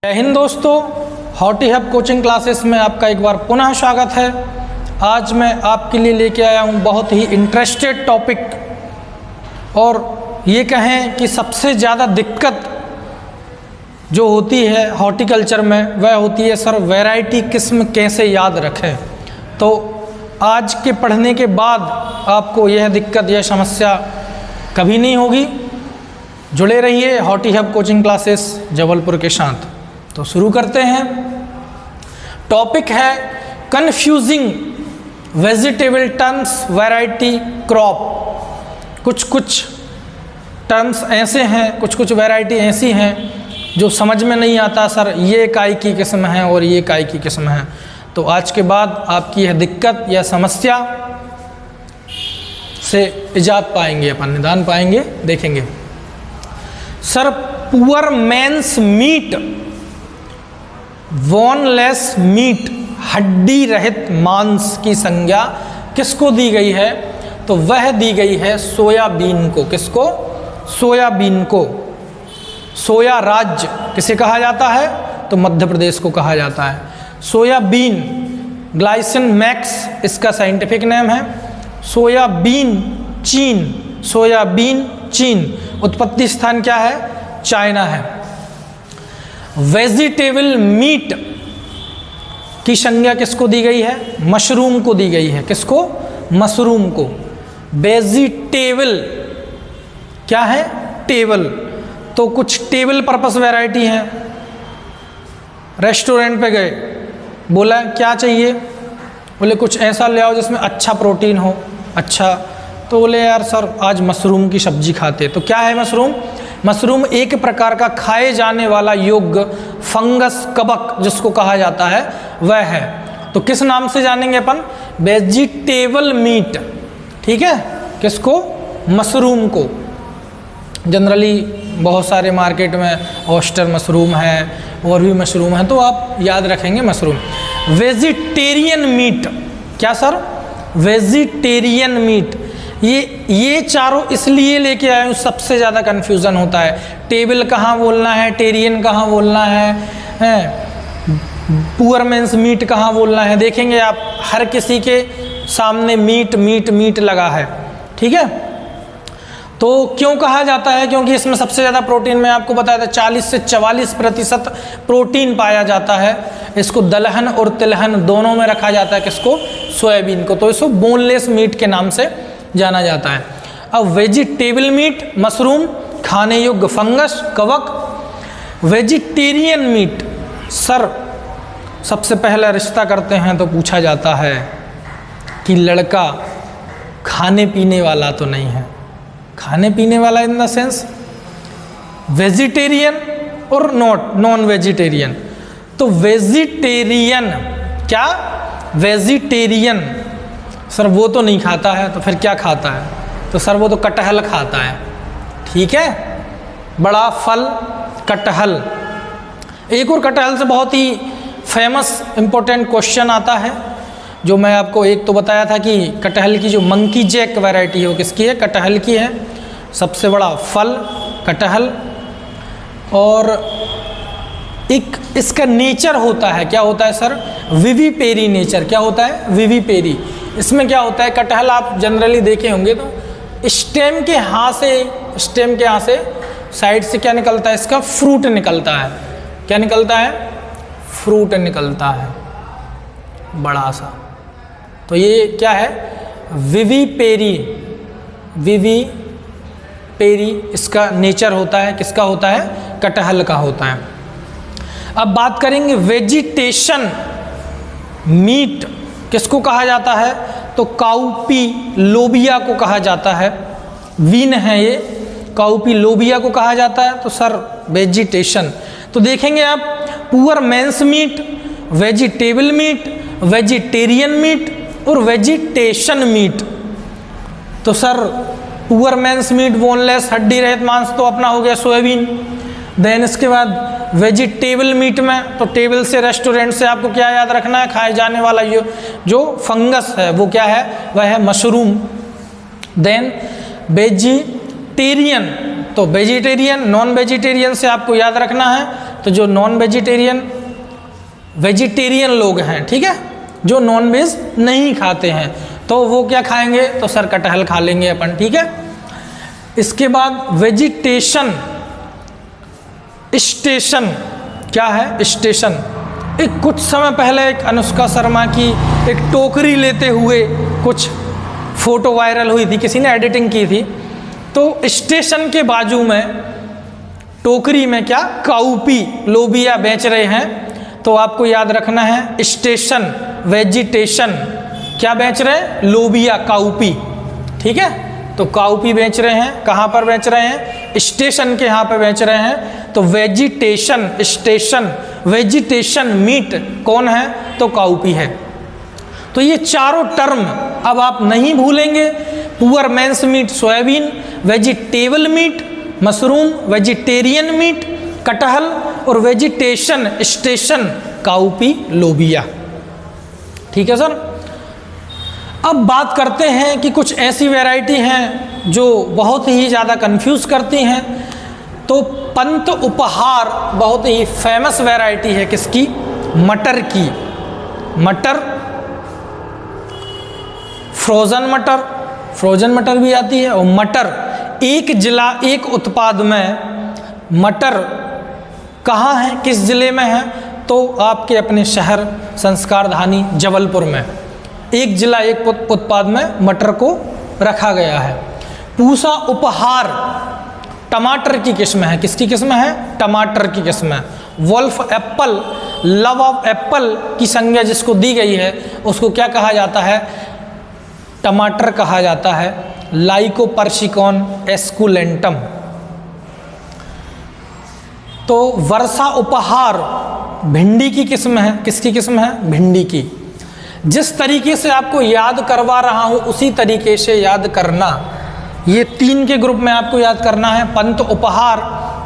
जय हिंद दोस्तों, हॉटी हब कोचिंग क्लासेस में आपका एक बार पुनः स्वागत है। आज मैं आपके लिए लेके आया हूँ बहुत ही इंटरेस्टेड टॉपिक, और ये कहें कि सबसे ज़्यादा दिक्कत जो होती है हॉर्टिकल्चर में वह होती है सर वैरायटी किस्म कैसे याद रखें। तो आज के पढ़ने के बाद आपको यह दिक्कत, यह समस्या कभी नहीं होगी। जुड़े रहिए हॉटी हब कोचिंग क्लासेस जबलपुर के साथ। तो शुरू करते हैं। टॉपिक है confusing vegetable terms variety crop. कुछ टर्म्स ऐसे हैं, कुछ वैरायटी ऐसी हैं जो समझ में नहीं आता सर ये काय की किस्म है और ये काय की किस्म है। तो आज के बाद आपकी यह दिक्कत या समस्या से इजाद पाएंगे, अपन निदान पाएंगे। देखेंगे sir poor man's meat, boneless meat, हड्डी रहित मांस की संज्ञा किसको दी गई है? तो वह दी गई है सोयाबीन को। किसको? सोयाबीन को। सोया राज्य किसे कहा जाता है? तो मध्य प्रदेश को कहा जाता है। सोयाबीन, ग्लाइसिन मैक्स इसका साइंटिफिक नेम है। सोयाबीन चीन, सोयाबीन चीन। उत्पत्ति स्थान क्या है? चाइना है। वेजिटेबल मीट की संज्ञा किसको दी गई है? मशरूम को दी गई है। किसको? मशरूम को। वेजिटेबल क्या है? टेबल। तो कुछ टेबल पर्पस वैरायटी हैं। रेस्टोरेंट पे गए, बोला क्या चाहिए? बोले कुछ ऐसा ले आओ जिसमें अच्छा प्रोटीन हो। अच्छा, तो बोले यार सर आज मशरूम की सब्जी खाते। तो क्या है मशरूम? मशरूम एक प्रकार का खाए जाने वाला योग्य फंगस कवक जिसको कहा जाता है वह है। तो किस नाम से जानेंगे अपन? Vegetable meet. ठीक है, किसको? मशरूम को। जनरली बहुत सारे मार्केट में ऑयस्टर मशरूम है और भी मशरूम है, तो आप याद रखेंगे मशरूम। वेजिटेरियन मीट, क्या सर? Vegetarian meat. ये चारों इसलिए लेके आए हूँ, सबसे ज़्यादा कन्फ्यूज़न होता है। टेबल कहाँ बोलना है, टेरियन कहाँ बोलना है, पुअर मेंस मीट कहाँ बोलना है। देखेंगे आप हर किसी के सामने मीट मीट मीट लगा है। ठीक है, तो क्यों कहा जाता है? क्योंकि इसमें सबसे ज़्यादा प्रोटीन, मैं आपको बताया था 40 से 44% प्रोटीन पाया जाता है। इसको दलहन और तिलहन दोनों में रखा जाता है। किसको? सोयाबीन को। तो इसको बोनलेस मीट के नाम से जाना जाता है। अब वेजिटेबल मीट, मशरूम, खाने योग्य फंगस कवक। वेजिटेरियन मीट, सर सबसे पहला रिश्ता करते हैं तो पूछा जाता है कि लड़का खाने पीने वाला तो नहीं है। खाने पीने वाला इन द सेंस वेजिटेरियन और नॉन वेजिटेरियन। तो वेजिटेरियन क्या? वेजिटेरियन सर वो तो नहीं खाता है, तो फिर क्या खाता है? तो सर वो तो कटहल खाता है। ठीक है, बड़ा फल कटहल। एक और कटहल से बहुत ही फेमस इंपॉर्टेंट क्वेश्चन आता है, जो मैं आपको एक तो बताया था कि कटहल की जो मंकी जैक वैरायटी है वो किसकी है? कटहल की है। सबसे बड़ा फल कटहल। और एक इसका नेचर होता है, क्या होता है सर? Vivipary nature. क्या होता है? विविपेरी। इसमें क्या होता है? कटहल आप जनरली देखे होंगे तो स्टेम के यहाँ से साइड से क्या निकलता है? इसका फ्रूट निकलता है। क्या निकलता है? फ्रूट निकलता है बड़ा सा। तो ये क्या है? विविपेरी। विविपेरी इसका नेचर होता है। किसका होता है? कटहल का होता है। अब बात करेंगे वेजिटेशन मीट किसको कहा जाता है? तो काउपी लोबिया को कहा जाता है। वीन है ये, काउपी लोबिया को कहा जाता है। तो सर वेजिटेशन, तो देखेंगे आप poor man's meat, vegetable meat, vegetarian meat और वेजिटेशन मीट। तो sir poor man's meat, boneless, हड्डी रहित मांस, तो अपना हो गया सोयाबीन। देन इसके बाद वेजिटेबल मीट में, तो टेबल से, रेस्टोरेंट से आपको क्या याद रखना है? खाए जाने वाला जो फंगस है वो क्या है? वह है मशरूम। देन वेजिटेरियन, तो वेजिटेरियन, नॉन वेजिटेरियन से आपको याद रखना है तो जो नॉन वेजिटेरियन लोग हैं, ठीक है, जो नॉन वेज नहीं खाते हैं, तो वो क्या खाएंगे, तो सर कटहल खा लेंगे अपन, ठीक है। इसके बाद वेजिटेशन स्टेशन, क्या है स्टेशन, एक कुछ समय पहले एक अनुष्का शर्मा की एक टोकरी लेते हुए कुछ फोटो वायरल हुई थी, किसी ने एडिटिंग की थी, तो स्टेशन के बाजू में टोकरी में क्या काउपी लोबिया बेच रहे हैं, तो आपको याद रखना है स्टेशन वेजिटेशन, क्या बेच रहे हैं, लोबिया काउपी, ठीक है। तो काउपी बेच रहे हैं, कहाँ पर बेच रहे हैं, स्टेशन के यहाँ पे बेच रहे हैं, तो वेजिटेशन स्टेशन, वेजिटेशन मीट कौन है, तो काउपी है। तो ये चारों टर्म अब आप नहीं भूलेंगे, poor man's meat soybean, vegetable meat mushroom, vegetarian meat कटहल, और वेजिटेशन स्टेशन काउपी लोबिया, ठीक है सर। अब बात करते हैं कि कुछ ऐसी वैरायटी हैं जो बहुत ही ज़्यादा कंफ्यूज करती हैं। तो पंत उपहार बहुत ही फेमस वैरायटी है किसकी, मटर की, मटर फ्रोज़न मटर भी आती है, और मटर एक जिला एक उत्पाद में मटर कहाँ है, किस ज़िले में है, तो आपके अपने शहर संस्कारधानी जबलपुर में एक जिला एक उत्पाद में मटर को रखा गया है। पूसा उपहार टमाटर की किस्म है, किसकी किस्म है, टमाटर की किस्म है। Wolf apple, love of apple की संज्ञा जिसको दी गई है उसको क्या कहा जाता है, टमाटर कहा जाता है। लाइकोपर्सिकॉन एस्कुलेंटम। तो वर्षा उपहार भिंडी की किस्म है, किसकी किस्म है, भिंडी की। जिस तरीके से आपको याद करवा रहा हूँ उसी तरीके से याद करना, ये 3 के ग्रुप में आपको याद करना है। पंत उपहार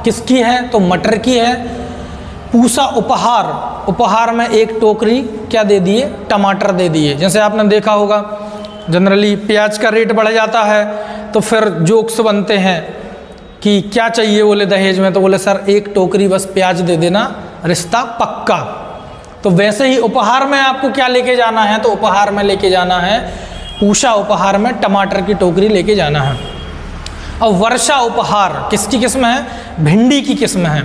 किसकी है, तो मटर की है। पूसा उपहार में एक टोकरी क्या दे दिए, टमाटर दे दिए। जैसे आपने देखा होगा जनरली प्याज का रेट बढ़ जाता है तो फिर जोक्स बनते हैं कि क्या चाहिए, बोले दहेज में, तो बोले सर एक टोकरी बस प्याज दे देना, रिश्ता पक्का। तो वैसे ही उपहार में आपको क्या लेके जाना है, तो उपहार में लेके जाना है, पूषा उपहार में टमाटर की टोकरी लेके जाना है। और वर्षा उपहार किसकी किस्म है, भिंडी की किस्म है।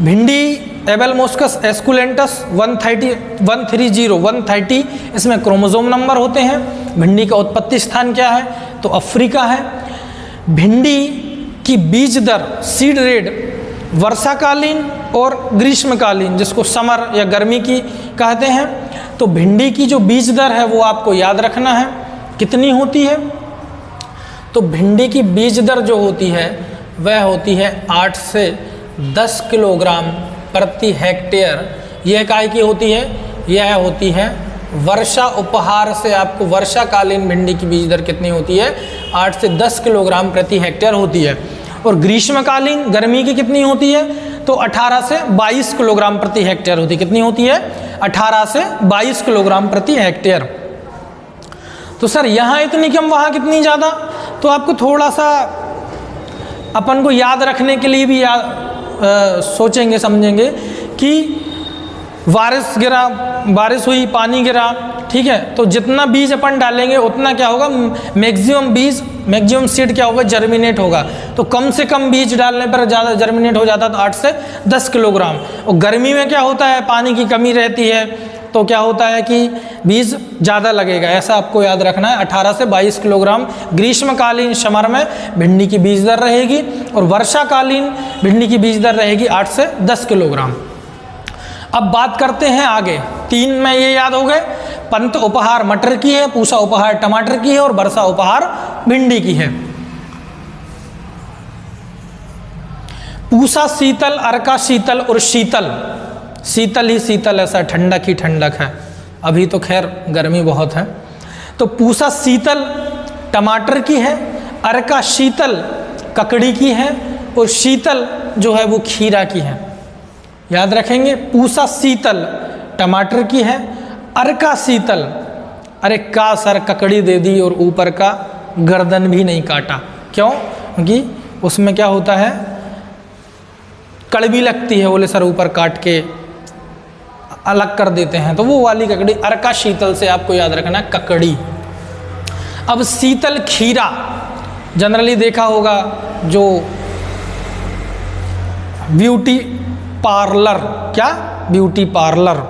भिंडी एबेलमोस्कस एस्कुलेंटस 130 इसमें क्रोमोसोम नंबर होते हैं। भिंडी का उत्पत्ति स्थान क्या है, तो अफ्रीका है। भिंडी की बीज दर सीड रेट वर्षाकालीन और ग्रीष्मकालीन, जिसको समर या गर्मी की कहते हैं, तो भिंडी की जो बीज दर है वो आपको याद रखना है, कितनी होती है। तो भिंडी की बीज दर जो होती है वह होती है 8 से 10 किलोग्राम प्रति हेक्टेयर। यह काय की होती है, यह होती है वर्षा उपहार से। आपको वर्षाकालीन भिंडी की बीज दर कितनी होती है, 8 से 10 किलोग्राम प्रति हेक्टेयर होती है। और ग्रीष्मकालीन गर्मी की कितनी होती है, तो 18 से 22 किलोग्राम प्रति हेक्टेयर होती है। कितनी होती है, 18 से 22 किलोग्राम प्रति हेक्टेयर। तो सर यहाँ इतनी कम वहाँ कितनी ज़्यादा, तो आपको थोड़ा सा अपन को याद रखने के लिए भी सोचेंगे समझेंगे कि बारिश हुई, पानी गिरा, ठीक है, तो जितना बीज अपन डालेंगे उतना क्या होगा, मैक्सिमम सीड क्या होगा, जर्मिनेट होगा। तो कम से कम बीज डालने पर ज़्यादा जर्मिनेट हो जाता है, तो 8 से 10 किलोग्राम। और गर्मी में क्या होता है, पानी की कमी रहती है, तो क्या होता है कि बीज ज़्यादा लगेगा। ऐसा आपको याद रखना है, 18 से 22 किलोग्राम ग्रीष्मकालीन समर में भिंडी की बीज दर रहेगी, और वर्षाकालीन भिंडी की बीज दर रहेगी 8 से 10 किलोग्राम। अब बात करते हैं आगे, 3 में ये याद हो गए, पंत उपहार मटर की है, पूसा उपहार टमाटर की है, और वर्षा उपहार भिंडी की है। पूसा शीतल, अर्का शीतल और शीतल ही शीतल, ऐसा ठंडक ही ठंडक है। अभी तो खैर गर्मी बहुत है। तो पूसा शीतल टमाटर की है, अर्का शीतल ककड़ी की है, और शीतल जो है वो खीरा की है। याद रखेंगे, पूसा शीतल टमाटर की है, अर्का शीतल, अरे का सर ककड़ी दे दी और ऊपर का गर्दन भी नहीं काटा, क्यों, क्योंकि उसमें क्या होता है, कड़वी लगती है, बोले सर ऊपर काट के अलग कर देते हैं, तो वो वाली ककड़ी। अर्का शीतल से आपको याद रखना है ककड़ी। अब शीतल खीरा, जनरली देखा होगा जो ब्यूटी पार्लर, क्या ब्यूटी पार्लर,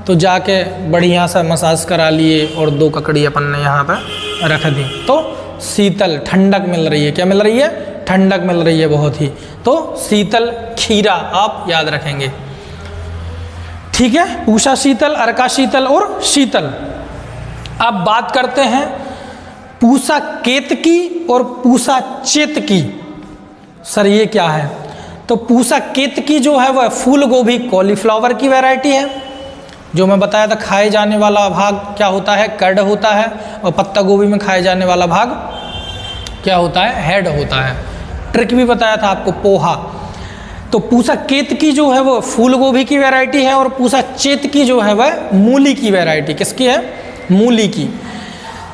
तो जाके बढ़िया सा मसाज करा लिए और 2 ककड़ी अपन ने यहाँ पे रख दी, तो शीतल, ठंडक मिल रही है। क्या मिल रही है? ठंडक मिल रही है बहुत ही। तो शीतल खीरा आप याद रखेंगे, ठीक है। पूषा शीतल, अर्का शीतल और शीतल। अब बात करते हैं पूषा केतकी और पूषा चेतकी। सर ये क्या है? तो पूषा केतकी जो है वह फूल गोभी कॉलीफ्लावर की वैरायटी है। जो मैं बताया था खाए जाने वाला भाग क्या होता है? कर्ड होता है। और पत्ता गोभी में खाए जाने वाला भाग क्या होता है? हेड होता है। ट्रिक भी बताया था आपको, पोहा। तो पूषा केतकी जो है वो फूल गोभी की वैरायटी है और पूषा चेतकी जो है वह मूली की वैरायटी। किसकी है? मूली की।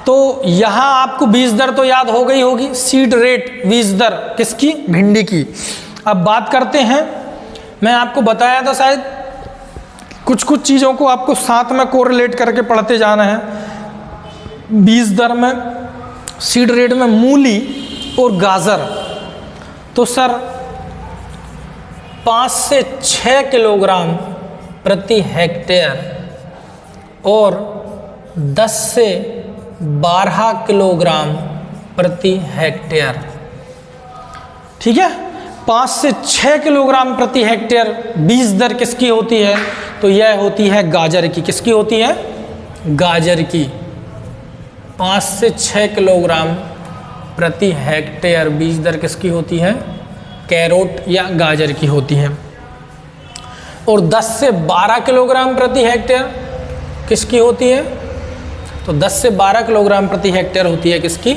तो यहाँ आपको बीज दर तो याद हो गई होगी, सीड रेट बीज दर किसकी? भिंडी की। अब बात करते हैं, मैं आपको बताया था शायद, कुछ कुछ चीज़ों को आपको साथ में कोरिलेट करके पढ़ते जाना है। बीज दर में, सीड रेट में मूली और गाजर। तो सर 5 से 6 किलोग्राम प्रति हेक्टेयर और 10 से 12 किलोग्राम प्रति हेक्टेयर, ठीक है। 5 से 6 किलोग्राम प्रति हेक्टेयर बीज दर किसकी होती है? तो यह होती है गाजर की। किसकी होती है? गाजर की। 5 से 6 किलोग्राम प्रति हेक्टेयर बीज दर किसकी होती है? कैरोट या गाजर की होती है। और 10 से 12 किलोग्राम प्रति हेक्टेयर किसकी होती है? तो 10 से 12 किलोग्राम प्रति हेक्टेयर होती है किसकी?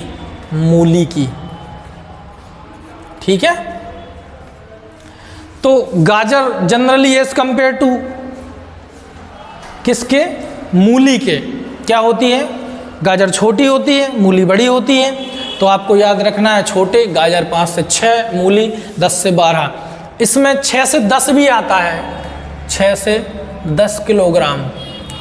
मूली की, ठीक है। तो गाजर जनरली एज कंपेयर टू किसके? मूली के क्या होती है? गाजर छोटी होती है, मूली बड़ी होती है। तो आपको याद रखना है छोटे गाजर 5 से 6, मूली 10 से 12। इसमें 6 से 10 भी आता है, 6 से 10 किलोग्राम,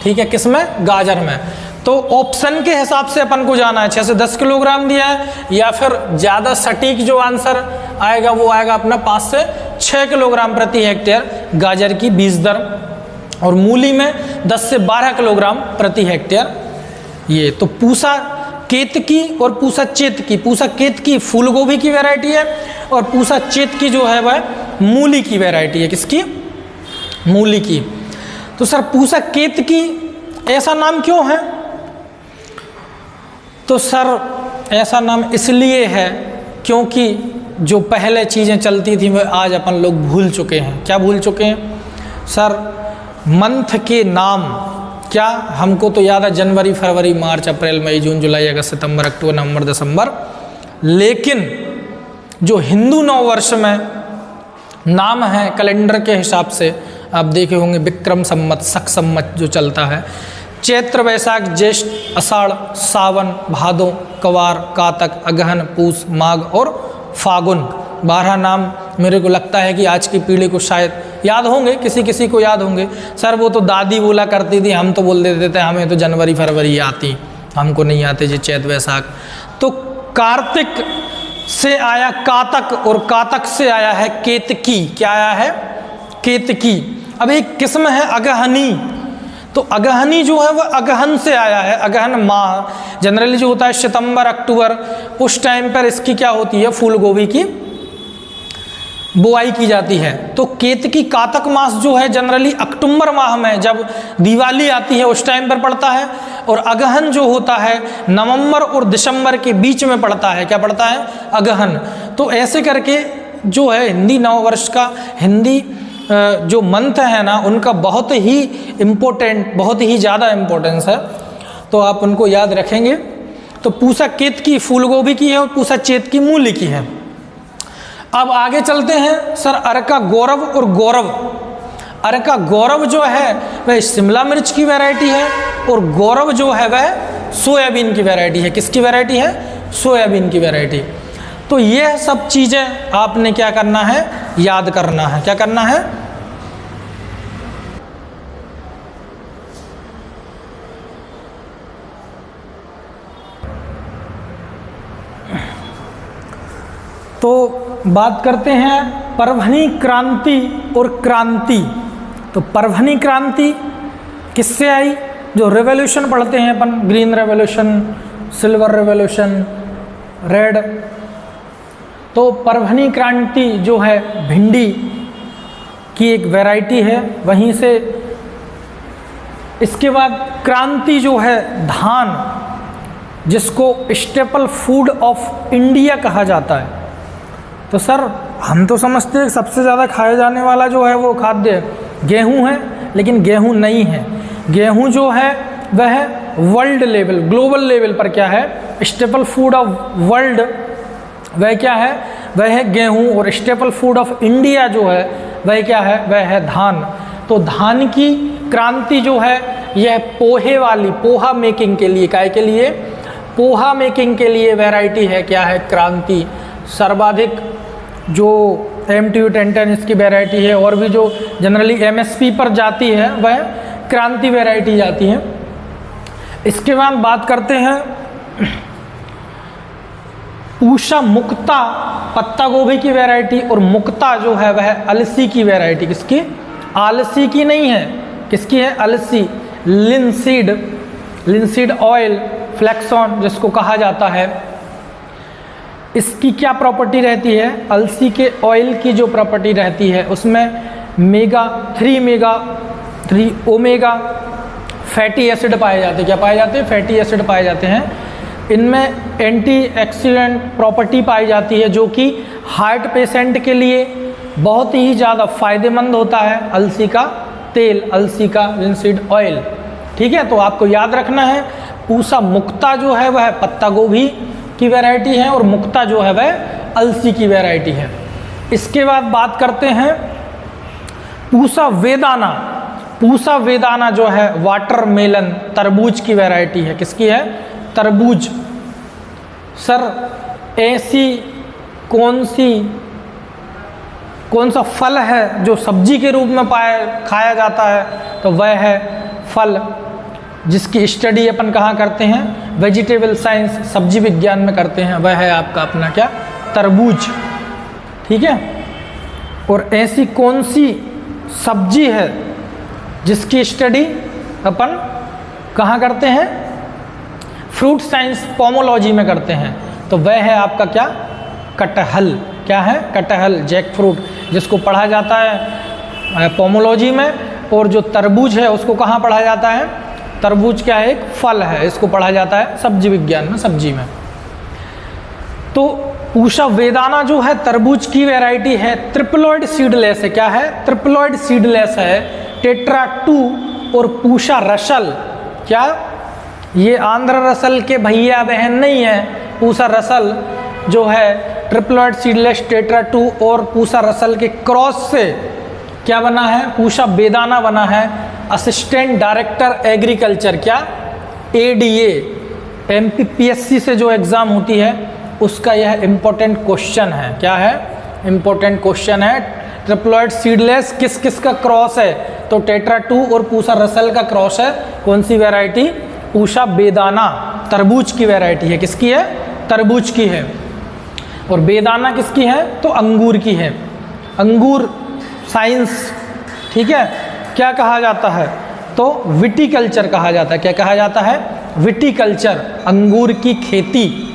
ठीक है। किसमें? गाजर में। तो ऑप्शन के हिसाब से अपन को जाना है, 6 से 10 किलोग्राम दिया है या फिर ज़्यादा सटीक जो आंसर आएगा वो आएगा अपना 5 से 6 किलोग्राम प्रति हेक्टेयर गाजर की बीज दर, और मूली में 10 से 12 किलोग्राम प्रति हेक्टेयर। ये तो पूषा केतकी और पूषा चेतकी। पूषा केतकी फूल गोभी की वैरायटी है और पूषा चेतकी जो है वह मूली की वैरायटी है। किसकी? मूली की। तो सर पूषा केतकी ऐसा नाम क्यों है? तो सर ऐसा नाम इसलिए है क्योंकि जो पहले चीज़ें चलती थी वह आज अपन लोग भूल चुके हैं। क्या भूल चुके हैं? सर मंथ के नाम क्या? हमको तो याद है जनवरी, फरवरी, मार्च, अप्रैल, मई, जून, जुलाई, अगस्त, सितंबर, अक्टूबर, नवंबर, दिसंबर। लेकिन जो हिंदू नववर्ष में नाम है कैलेंडर के हिसाब से, आप देखे होंगे विक्रम संवत, शक संवत जो चलता है, चैत्र, वैशाख, ज्येष्ठ, आषाढ़, सावन, भादो, कवार, कातक, अगहन, पूस, माघ और फागुन। 12 नाम मेरे को लगता है कि आज की पीढ़ी को शायद याद होंगे, किसी किसी को याद होंगे। सर वो तो दादी बोला करती थी, हम तो बोल देते थे हमें तो जनवरी फरवरी आती, हमको नहीं आते जी चैत वैशाख। तो कार्तिक से आया कातक और कातक से आया है केतकी। क्या आया है? केतकी। अब एक किस्म है अगहनी। तो अगहनी जो है वह अगहन से आया है। अगहन माह जनरली जो होता है सितंबर, अक्टूबर, उस टाइम पर इसकी क्या होती है? फूल गोभी की बुआई की जाती है। तो केतकी कातक मास जो है जनरली अक्टूबर माह में जब दिवाली आती है उस टाइम पर पड़ता है, और अगहन जो होता है नवंबर और दिसंबर के बीच में पड़ता है। क्या पड़ता है? अगहन। तो ऐसे करके जो है हिंदी नववर्ष का, हिंदी जो मंथ है ना, उनका बहुत ही इम्पोर्टेंट, बहुत ही ज़्यादा इम्पोर्टेंस है। तो आप उनको याद रखेंगे। तो पूषा केतकी फूल गोभी की है और पूषा चेत की मूली की है। अब आगे चलते हैं सर, अर्का गौरव और गौरव। अर्का गौरव जो है वह शिमला मिर्च की वैरायटी है और गौरव जो है वह सोयाबीन की वैरायटी है। किसकी वैरायटी है? सोयाबीन की वैरायटी। तो यह सब चीज़ें आपने क्या करना है, याद करना है। क्या करना है? तो बात करते हैं परभनी क्रांति और क्रांति। तो परभनी क्रांति किससे आई? जो रेवोल्यूशन पढ़ते हैं अपन, green revolution, silver revolution, red. तो परभनी क्रांति जो है भिंडी की एक वैरायटी है, वहीं से। इसके बाद क्रांति जो है धान, जिसको स्टेपल फूड ऑफ इंडिया कहा जाता है। तो सर हम तो समझते हैं सबसे ज़्यादा खाया जाने वाला जो है वो खाद्य गेहूं है, लेकिन गेहूं नहीं है। गेहूं जो है वह वर्ल्ड लेवल, ग्लोबल लेवल पर क्या है, स्टेपल फूड ऑफ वर्ल्ड वह क्या है, वह है गेहूं। Or staple food of India जो है वह क्या है, वह है धान। तो धान की क्रांति जो है यह पोहे वाली, पोहा मेकिंग के लिए, काय के लिए, पोहा मेकिंग के लिए वैरायटी है, क्या है, क्रांति। सर्वाधिक जो MTU 1010 इसकी वैरायटी है, और भी जो जनरली MSP पर जाती है वह क्रांति वैरायटी जाती है। इसके बाद बात करते हैं पूषा मुक्ता पत्ता गोभी की वैरायटी, और मुक्ता जो है वह अलसी की वैरायटी। किसकी? आलसी की नहीं है, किसकी है? अलसी। लिनसीड ऑयल, फ्लेक्सॉन जिसको कहा जाता है, इसकी क्या प्रॉपर्टी रहती है? अलसी के ऑयल की जो प्रॉपर्टी रहती है उसमें ओमेगा फैटी एसिड पाए जाते हैं। क्या पाए जाते हैं? फैटी एसिड पाए जाते हैं। इनमें एंटीऑक्सीडेंट प्रॉपर्टी पाई जाती है, जो कि हार्ट पेशेंट के लिए बहुत ही ज़्यादा फायदेमंद होता है। अलसी का तेल, अलसी का लिनसीड ऑयल, ठीक है। तो आपको याद रखना है पूषा मुक्ता जो है वह पत्ता गोभी की वैरायटी है, और मुक्ता जो है वह अलसी की वैरायटी है। इसके बाद बात करते हैं पूषा वेदाना। पूषा वेदाना जो है वाटरमेलन, तरबूज की वैरायटी है। किसकी है? तरबूज। सर ऐसी कौन सा फल है जो सब्जी के रूप में खाया जाता है? तो वह है फल जिसकी स्टडी अपन कहाँ करते हैं? वेजिटेबल साइंस, सब्जी विज्ञान में करते हैं। वह है आपका अपना क्या? तरबूज, ठीक है। और ऐसी कौन सी सब्जी है जिसकी स्टडी अपन कहाँ करते हैं? फ्रूट साइंस, पोमोलॉजी में करते हैं। तो वह है आपका क्या? कटहल। क्या है? कटहल, जैक फ्रूट, जिसको पढ़ा जाता है पोमोलॉजी में। और जो तरबूज है उसको कहाँ पढ़ा जाता है? तरबूज क्या है? एक फल है, इसको पढ़ा जाता है सब्जी विज्ञान में, सब्जी में। तो पूषा वेदाना जो है तरबूज की वैरायटी है, ट्रिप्लॉइड सीडलेस है। क्या है? ट्रिप्लॉइड सीडलेस है। टेट्रा 2 और पूषा रसल, क्या ये आंध्र रसल के भैया बहन नहीं है? पूषा रसल जो है ट्रिप्लॉइड सीडलेस, टेट्रा 2 और पूषा रसल के क्रॉस से क्या बना है? पूषा वेदाना बना है। असिस्टेंट डायरेक्टर एग्रीकल्चर, क्या? ADA, MPPSC से जो एग्ज़ाम होती है उसका यह इम्पोर्टेंट क्वेश्चन है। क्या है? इम्पोर्टेंट क्वेश्चन है। ट्रिप्लॉइड सीडलेस किस किस का क्रॉस है? तो टेट्रा 2 और पूषा रसल का क्रॉस है। कौन सी वैरायटी? पूषा वेदाना, तरबूज की वैरायटी है। किसकी है? तरबूज की है। और वेदाना किसकी है? तो अंगूर की है। अंगूर साइंस, ठीक है, क्या कहा जाता है? तो विटीकल्चर कहा जाता है। क्या कहा जाता है? विटीकल्चर, अंगूर की खेती।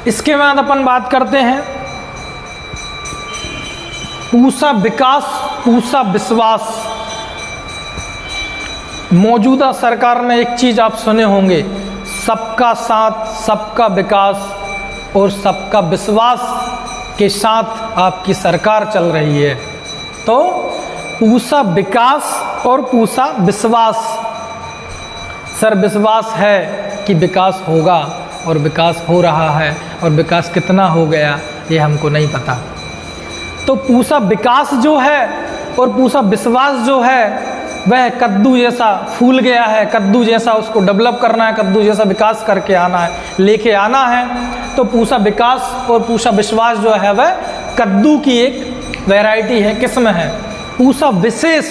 इसके बाद अपन बात करते हैं पूषा विकास, पूषा विश्वास। मौजूदा सरकार में एक चीज़ आप सुने होंगे, सबका साथ, सबका विकास और सबका विश्वास के साथ आपकी सरकार चल रही है। तो पूषा विकास और पूषा विश्वास। सर विश्वास है कि विकास होगा, और विकास हो रहा है, और विकास कितना हो गया ये हमको नहीं पता। तो पूषा विकास जो है और पूषा विश्वास जो है वह कद्दू जैसा फूल गया है, कद्दू जैसा उसको डेवलप करना है, कद्दू जैसा विकास करके आना है, लेके आना है। तो पूसा विकास और पूसा विश्वास जो है वह कद्दू की एक वैरायटी है, किस्म है। पूसा विशेष,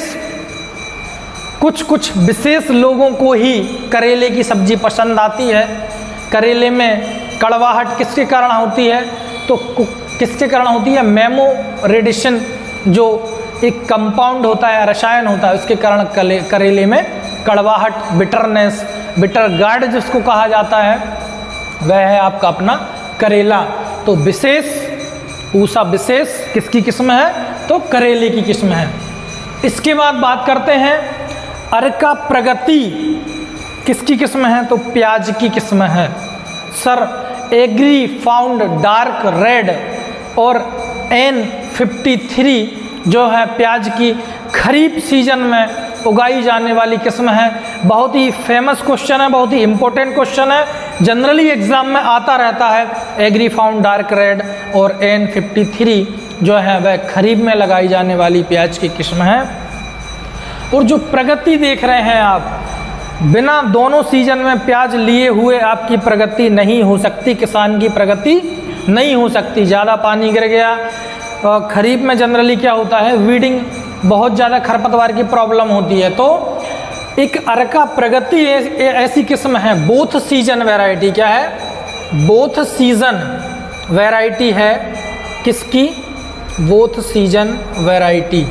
कुछ विशेष लोगों को ही करेले की सब्जी पसंद आती है। करेले में कड़वाहट किसके कारण होती है? तो किसके कारण होती है? मेमोरेडिशन जो एक कंपाउंड होता है, रसायन होता है, उसके कारण करेले में कड़वाहट, बिटरनेस, बिटर गार्ड जिसको कहा जाता है, वह है आपका अपना करेला। तो विशेष, पूसा विशेष किसकी किस्म है? तो करेले की किस्म है। इसके बाद बात करते हैं अर्का प्रगति किसकी किस्म है? तो प्याज की किस्म है। Sir agri found dark red और N53 जो है प्याज की खरीफ सीजन में उगाई जाने वाली किस्म है। बहुत ही फेमस क्वेश्चन है, बहुत ही इंपॉर्टेंट क्वेश्चन है, जनरली एग्जाम में आता रहता है। एग्री फाउंड डार्क रेड और N53 जो है वह खरीफ में लगाई जाने वाली प्याज की किस्म है। और जो प्रगति देख रहे हैं आप, बिना दोनों सीजन में प्याज लिए हुए आपकी प्रगति नहीं हो सकती, किसान की प्रगति नहीं हो सकती। ज़्यादा पानी गिर गया, खरीफ में जनरली क्या होता है, वीडिंग, बहुत ज़्यादा खरपतवार की प्रॉब्लम होती है। तो एक अर्का प्रगति ऐसी किस्म है, बोथ सीजन वैरायटी। क्या है? बोथ सीजन वैरायटी है। किसकी? बोथ सीजन वैरायटी,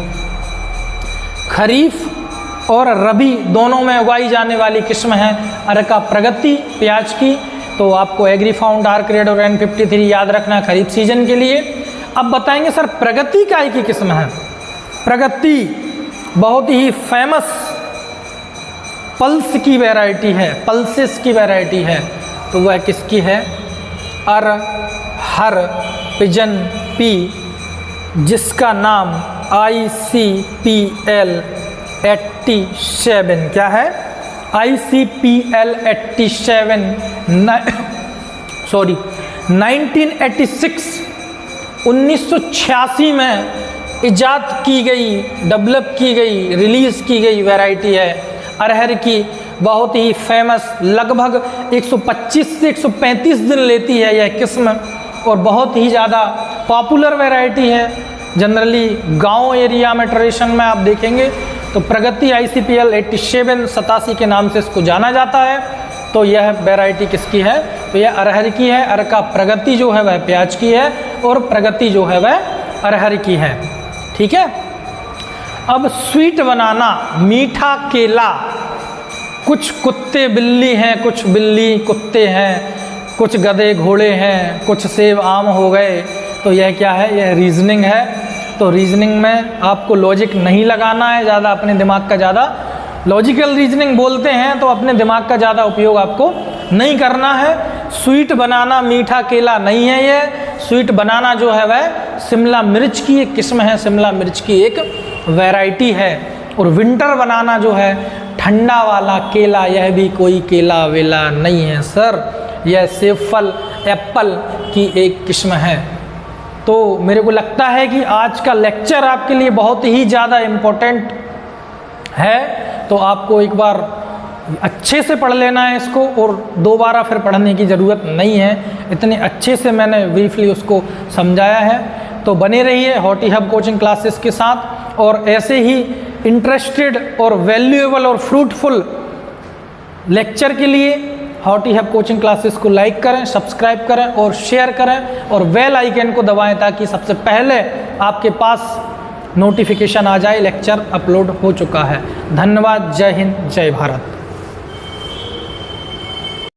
खरीफ और रबी दोनों में उगाई जाने वाली किस्म है अर्का प्रगति प्याज की। तो आपको एग्री फाउंड डार्क रेड और N53 याद रखना है खरीफ सीजन के लिए। अब बताएंगे सर प्रगति काय की किस्म है? प्रगति बहुत ही फेमस पल्स की वैरायटी है, पल्सेस की वैरायटी है। तो वह किसकी है? हर पिजन पी, जिसका नाम ICPL 87 क्या है? ICPL 87 1986 में इजाद की गई, डेवलप की गई, रिलीज़ की गई वैरायटी है अरहर की। बहुत ही फेमस, लगभग 125 से 135 दिन लेती है यह किस्म और बहुत ही ज़्यादा पॉपुलर वैरायटी है। जनरली गांव एरिया में ट्रेडिशन में आप देखेंगे तो प्रगति ICPL 87 के नाम से इसको जाना जाता है। तो यह वैरायटी किसकी है? तो यह अरहर की है। अर्का प्रगति जो है वह प्याज की है और प्रगति जो है वह अरहर की है। ठीक है। अब स्वीट बनाना, मीठा केला। कुछ कुत्ते बिल्ली हैं, कुछ बिल्ली कुत्ते हैं, कुछ गधे घोड़े हैं, कुछ सेब आम हो गए। तो यह क्या है? यह रीजनिंग है। तो रीजनिंग में आपको लॉजिक नहीं लगाना है ज़्यादा, अपने दिमाग का ज़्यादा, लॉजिकल रीजनिंग बोलते हैं तो अपने दिमाग का ज़्यादा उपयोग आपको नहीं करना है। स्वीट बनाना मीठा केला नहीं है। यह स्वीट बनाना जो है वह शिमला मिर्च की एक किस्म है, शिमला मिर्च की एक वैरायटी है। और विंटर बनाना जो है ठंडा वाला केला, यह भी कोई केला वेला नहीं है सर, यह सेबफल एप्पल की एक किस्म है। तो मेरे को लगता है कि आज का लेक्चर आपके लिए बहुत ही ज़्यादा इम्पोर्टेंट है। तो आपको एक बार अच्छे से पढ़ लेना है इसको और दोबारा फिर पढ़ने की ज़रूरत नहीं है, इतने अच्छे से मैंने ब्रीफली उसको समझाया है। तो बने रहिए हॉटी हब कोचिंग क्लासेस के साथ और ऐसे ही इंटरेस्टेड और वैल्यूएबल और फ्रूटफुल लेक्चर के लिए हॉटी हब कोचिंग क्लासेस को लाइक करें, सब्सक्राइब करें और शेयर करें और बेल आइकन को दबाएं ताकि सबसे पहले आपके पास नोटिफिकेशन आ जाए लेक्चर अपलोड हो चुका है। धन्यवाद। जय हिंद, जय भारत।